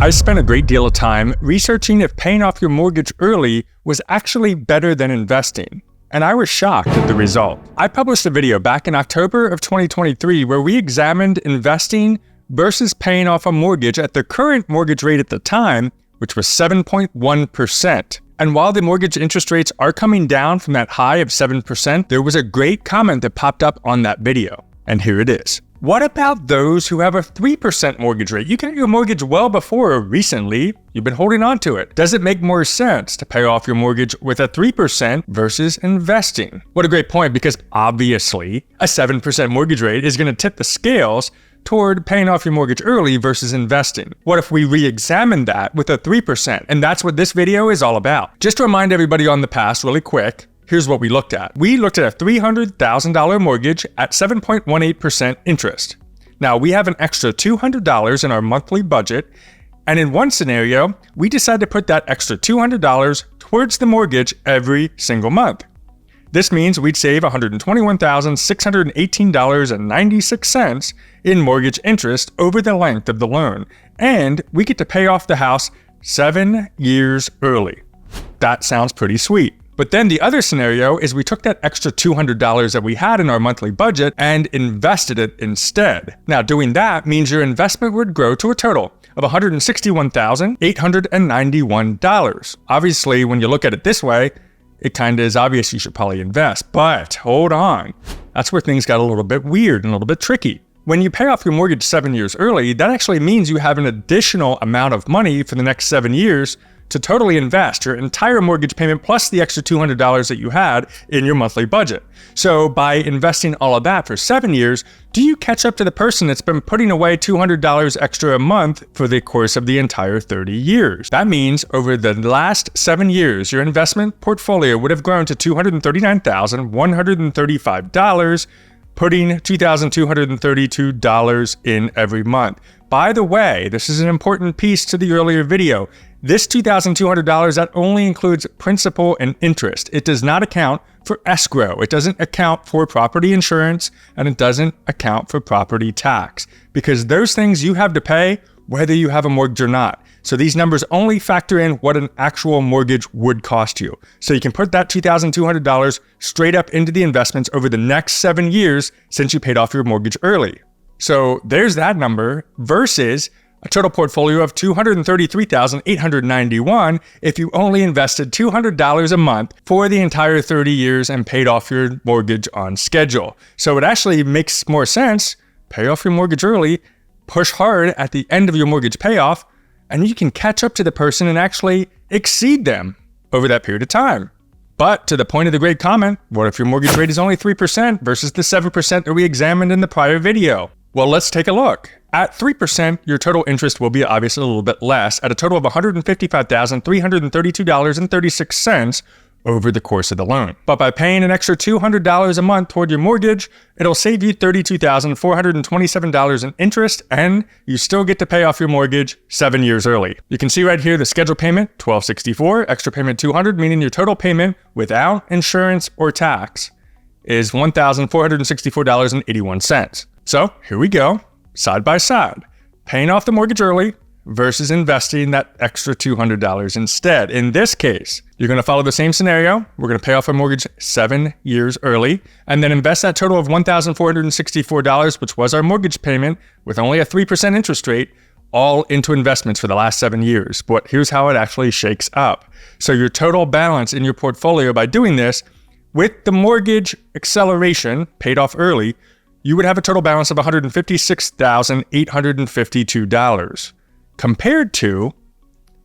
I spent a great deal of time researching if paying off your mortgage early was actually better than investing, and I was shocked at the result. I published a video back in October of 2023 where we examined investing versus paying off a mortgage at the current mortgage rate at the time, which was 7.1%. And while the mortgage interest rates are coming down from that high of 7%, there was a great comment that popped up on that video. And here it is. What about those who have a 3% mortgage rate? You got your mortgage well before recently. You've been holding on to it. Does it make more sense to pay off your mortgage with a 3% versus investing? What a great point, because obviously a 7% mortgage rate is going to tip the scales toward paying off your mortgage early versus investing. What if we re-examine that with a 3%? And that's what this video is all about. Just to remind everybody on the past really quick, here's what we looked at. We looked at a $300,000 mortgage at 7.18% interest. Now, we have an extra $200 in our monthly budget, and in one scenario, we decided to put that extra $200 towards the mortgage every single month. This means we'd save $121,618.96 in mortgage interest over the length of the loan, and we get to pay off the house 7 years early. That sounds pretty sweet. But then the other scenario is we took that extra $200 that we had in our monthly budget and invested it instead. Now, doing that means your investment would grow to a total of $161,891. Obviously, when you look at it this way, it kind of is obvious you should probably invest, but hold on. That's where things got a little bit weird and a little bit tricky. When you pay off your mortgage 7 years early, that actually means you have an additional amount of money for the next 7 years to totally invest your entire mortgage payment plus the extra $200 that you had in your monthly budget. So by investing all of that for 7 years, do you catch up to the person that's been putting away $200 extra a month for the course of the entire 30 years? That means over the last 7 years, your investment portfolio would have grown to $239,135, putting $2,232 in every month. By the way, this is an important piece to the earlier video. This $2,200, that only includes principal and interest. It does not account for escrow. It doesn't account for property insurance, and it doesn't account for property tax, because those things you have to pay whether you have a mortgage or not. So these numbers only factor in what an actual mortgage would cost you. So you can put that $2,200 straight up into the investments over the next 7 years since you paid off your mortgage early. So there's that number versus a total portfolio of $233,891 if you only invested $200 a month for the entire 30 years and paid off your mortgage on schedule. So it actually makes more sense, pay off your mortgage early, push hard at the end of your mortgage payoff, and you can catch up to the person and actually exceed them over that period of time. But to the point of the great comment, what if your mortgage rate is only 3% versus the 7% that we examined in the prior video? Well, let's take a look. At 3%, your total interest will be obviously a little bit less, at a total of $155,332.36 over the course of the loan. But by paying an extra $200 a month toward your mortgage, it'll save you $32,427 in interest, and you still get to pay off your mortgage 7 years early. You can see right here the scheduled payment, $1,264, extra payment $200, meaning your total payment without insurance or tax is $1,464.81. So here we go, side by side, paying off the mortgage early versus investing that extra $200 instead. In this case, you're going to follow the same scenario. We're going to pay off our mortgage 7 years early and then invest that total of $1,464, which was our mortgage payment with only a 3% interest rate, all into investments for the last 7 years. But here's how it actually shakes up. So your total balance in your portfolio by doing this, with the mortgage acceleration paid off early, you would have a total balance of $156,852. Compared to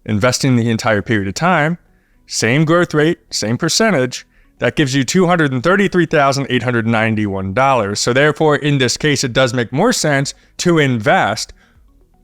investing the entire period of time, same growth rate, same percentage, that gives you $233,891. So therefore, in this case, it does make more sense to invest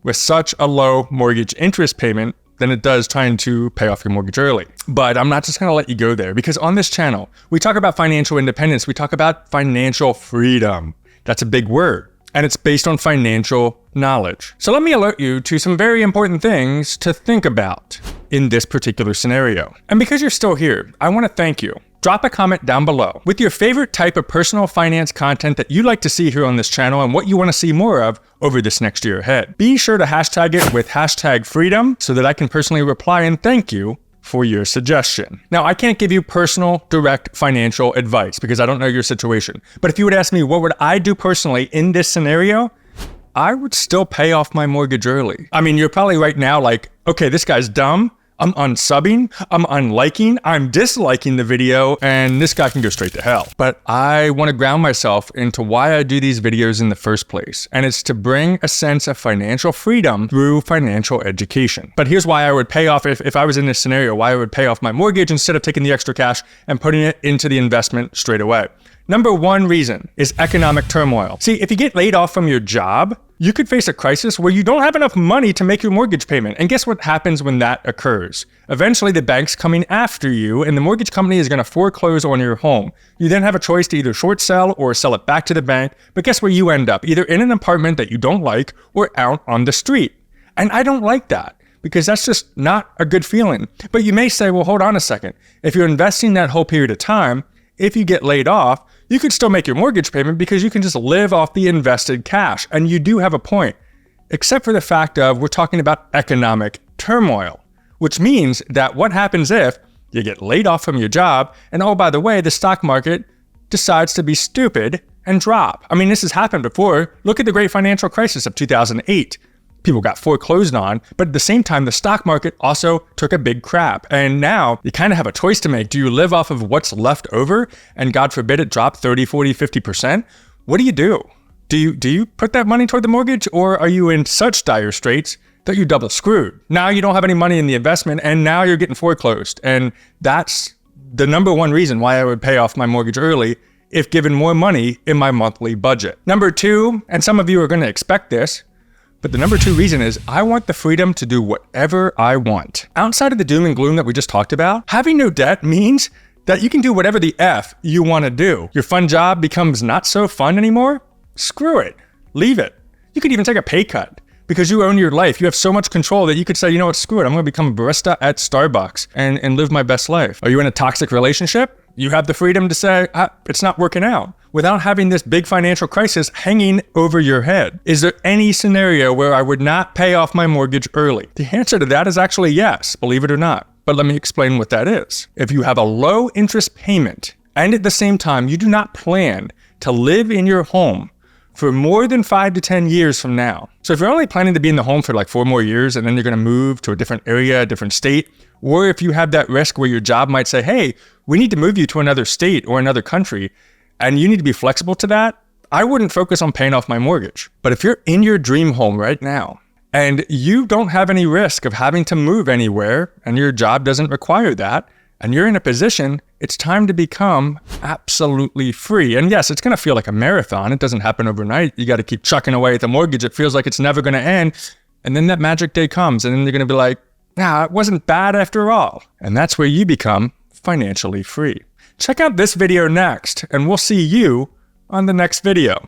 with such a low mortgage interest payment than it does trying to pay off your mortgage early. But I'm not just going to let you go there, because on this channel, we talk about financial independence. We talk about financial freedom. That's a big word, and it's based on financial knowledge. So let me alert you to some very important things to think about in this particular scenario. And because you're still here, I want to thank you. drop a comment down below with your favorite type of personal finance content that you'd like to see here on this channel and what you want to see more of over this next year ahead. Be sure to hashtag it with hashtag freedom so that I can personally reply and thank you for your suggestion. Now, I can't give you personal, direct financial advice because I don't know your situation. But if you would ask me what would I do personally in this scenario, I would still pay off my mortgage early. I mean, you're probably right now like, okay, this guy's dumb. I'm unsubbing, I'm unliking, I'm disliking the video, and this guy can go straight to hell. But I want to ground myself into why I do these videos in the first place. And it's to bring a sense of financial freedom through financial education. But here's why I would pay off, if I was in this scenario, why I would pay off my mortgage instead of taking the extra cash and putting it into the investment straight away. Number one reason is economic turmoil. See, if you get laid off from your job, you could face a crisis where you don't have enough money to make your mortgage payment. And guess what happens when that occurs? Eventually, the bank's coming after you and the mortgage company is going to foreclose on your home. You then have a choice to either short sell or sell it back to the bank. But guess where you end up? Either in an apartment that you don't like or out on the street. And I don't like that, because that's just not a good feeling. But you may say, well, hold on a second. If you're investing that whole period of time, if you get laid off, you could still make your mortgage payment because you can just live off the invested cash. And you do have a point, except for the fact of we're talking about economic turmoil, which means that what happens if you get laid off from your job and, oh, by the way, the stock market decides to be stupid and drop. I mean, this has happened before. Look at the great financial crisis of 2008. People got foreclosed on, but at the same time, the stock market also took a big crap. And now you kind of have a choice to make. Do you live off of what's left over and God forbid it drop 30, 40, 50%? What do you do? Do you put that money toward the mortgage, or are you in such dire straits that you're double screwed? Now you don't have any money in the investment and now you're getting foreclosed. And that's the number one reason why I would pay off my mortgage early if given more money in my monthly budget. Number two, and some of you are going to expect this, but the number two reason is I want the freedom to do whatever I want. Outside of the doom and gloom that we just talked about, having no debt means that you can do whatever the F you want to do. Your fun job becomes not so fun anymore? Screw it. Leave it. You could even take a pay cut because you own your life. You have so much control that you could say, you know what, screw it. I'm going to become a barista at Starbucks and live my best life. Are you in a toxic relationship? You have the freedom to say, it's not working out, without having this big financial crisis hanging over your head. Is there any scenario where I would not pay off my mortgage early? The answer to that is actually yes, believe it or not. But let me explain what that is. If you have a low interest payment and at the same time you do not plan to live in your home for more than 5 to 10 years from now. So if you're only planning to be in the home for like 4 more years and then you're going to move to a different area, a different state, or if you have that risk where your job might say, hey, we need to move you to another state or another country, and you need to be flexible to that, I wouldn't focus on paying off my mortgage. But if you're in your dream home right now and you don't have any risk of having to move anywhere and your job doesn't require that, and you're in a position, it's time to become absolutely free. And yes, it's going to feel like a marathon. It doesn't happen overnight. You got to keep chucking away at the mortgage. It feels like it's never going to end. And then that magic day comes and then you're going to be like, nah, it wasn't bad after all. And that's where you become financially free. Check out this video next, and we'll see you on the next video.